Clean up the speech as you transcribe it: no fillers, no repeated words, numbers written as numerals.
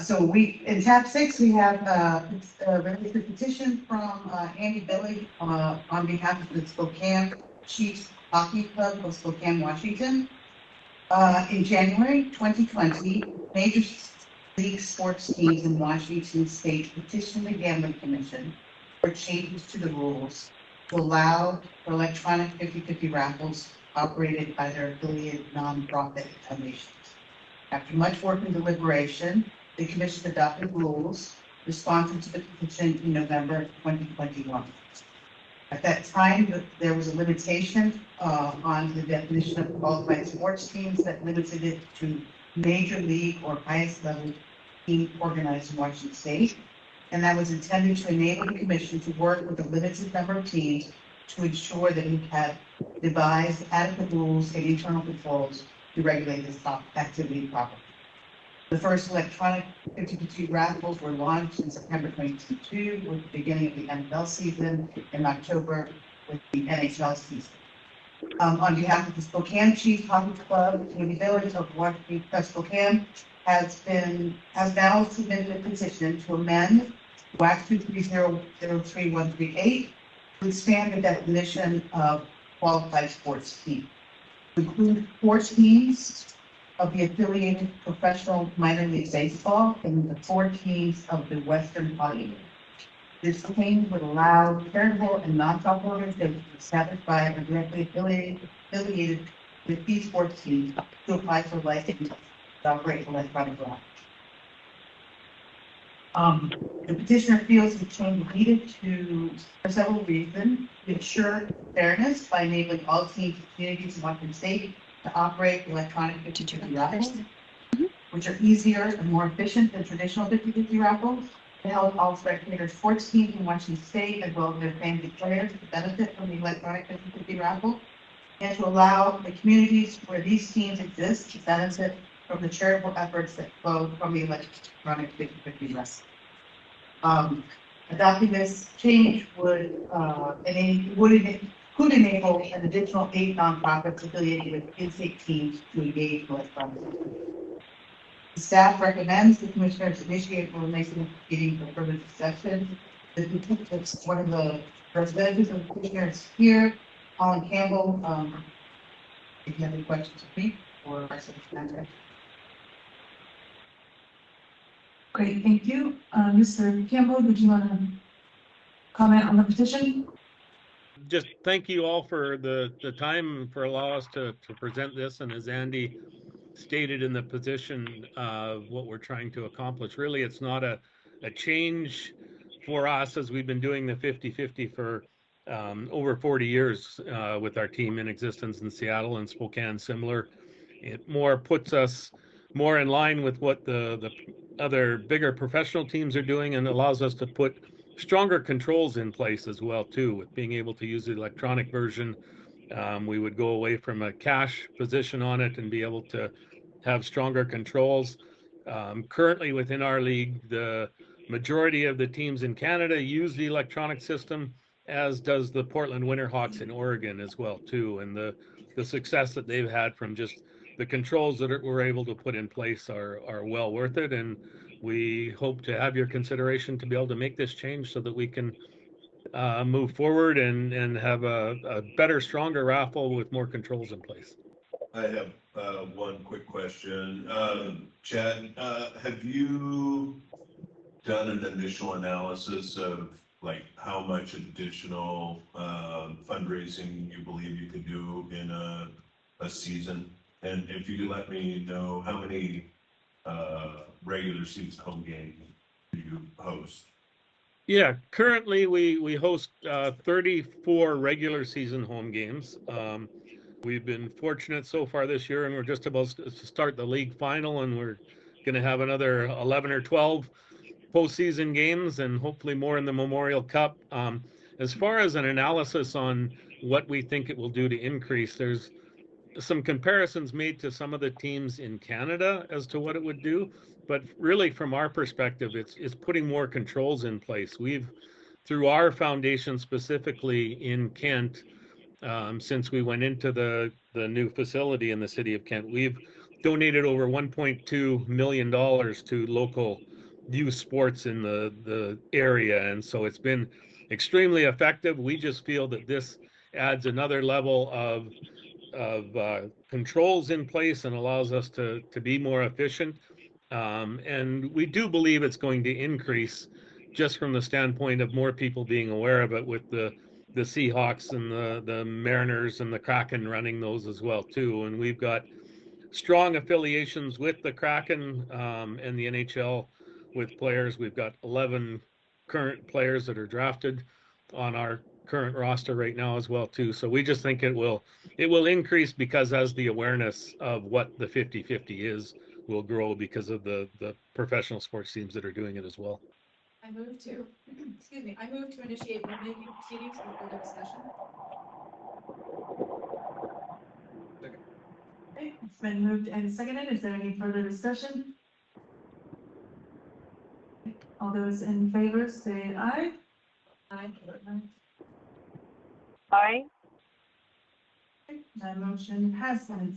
So in tab 6, we have a registered petition from Andy Billy on behalf of the Spokane Chiefs Hockey Club of Spokane, Washington. In January 2020, major league sports teams in Washington state petitioned the Gambling Commission for changes to the rules to allow for electronic 50/50 raffles operated by their affiliated nonprofit foundations. After much work and deliberation, the Commission adopted rules responsive to the petition in November 2021. At that time, there was a limitation on the definition of qualified sports teams that limited it to major league or highest level team organized in Washington State. And that was intended to enable the Commission to work with a limited number of teams to ensure that it had devised adequate rules and internal controls to regulate this activity properly. The first electronic 50/50 raffles were launched in September 2022 with the beginning of the NFL season, in October with the NHL season. On behalf of the Spokane Chiefs Hockey Club, the village of Washington, Spokane has now submitted a petition to amend WAC 230-03138 to expand the definition of qualified sports team to include sports teams of the affiliated professional minor league baseball and the 4 teams of the Western Hockey League. This change would allow charitable and non-profit organizations established by or directly affiliated with these sports teams to apply for license to operate electronic raffles. The petitioner feels the change needed for several reasons: to ensure fairness by enabling all teams and communities in Washington State to operate electronic 50/50 raffles, which are easier and more efficient than traditional 50/50 raffles, to help all spectator sports teams in Washington State as well as their fans and players to benefit from the electronic 50/50 raffle, and to allow the communities where these teams exist to benefit from the charitable efforts that flow from the electronic 50/50 raffle. Adopting this change could enable an additional 8 nonprofits affiliated with in-state teams to engage electronically. The staff recommends the commissioners initiate rulemaking proceeding for further discussion. One of the representatives of the commissioners here, Colin Campbell. If you have any questions for me or our secretary. Great, thank you. Mr. Campbell, did you want to comment on the petition? Just thank you all for the time for allowing us to present this, and as Andy stated in the petition, what we're trying to accomplish. Really, it's not a change for us, as we've been doing the 50/50 for over 40 years with our team in existence in Seattle and Spokane. Similar, it more puts us more in line with what the other bigger professional teams are doing, and allows us to put stronger controls in place as well too, with being able to use the electronic version. We would go away from a cash position on it and be able to have stronger controls. Currently within our league, the majority of the teams in Canada use the electronic system, as does the Portland Winterhawks in Oregon as well too. And the success that they've had from just the controls that we're able to put in place are well worth it. And we hope to have your consideration to be able to make this change so that we can move forward and have a better, stronger raffle with more controls in place. I have one quick question. Chad, have you done an initial analysis of like how much additional fundraising you believe you could do in a season? And if you could let me know how many regular season home games do you host? Yeah, currently we host 34 regular season home games. We've been fortunate so far this year, and we're just about to start the league final, and we're going to have another 11 or 12 postseason games, and hopefully more in the Memorial Cup. As far as an analysis on what we think it will do to increase, there's some comparisons made to some of the teams in Canada as to what it would do, but really from our perspective, it's putting more controls in place. We've, through our foundation specifically in Kent, since we went into the new facility in the city of Kent, we've donated over $1.2 million to local youth sports in the area. And so it's been extremely effective. We just feel that this adds another level of controls in place and allows us to be more efficient. And we do believe it's going to increase just from the standpoint of more people being aware of it, with the Seahawks and the Mariners and the Kraken running those as well too. And we've got strong affiliations with the Kraken and the NHL with players. We've got 11 current players that are drafted on our current roster right now as well too. So we just think it will increase, because as the awareness of what the 50-50 is will grow because of the professional sports teams that are doing it as well. I move to initiate rulemaking proceedings for further discussion. Okay, it's been moved and seconded. Is there any further discussion? All those in favor say aye. Aye. Aye. That motion passes.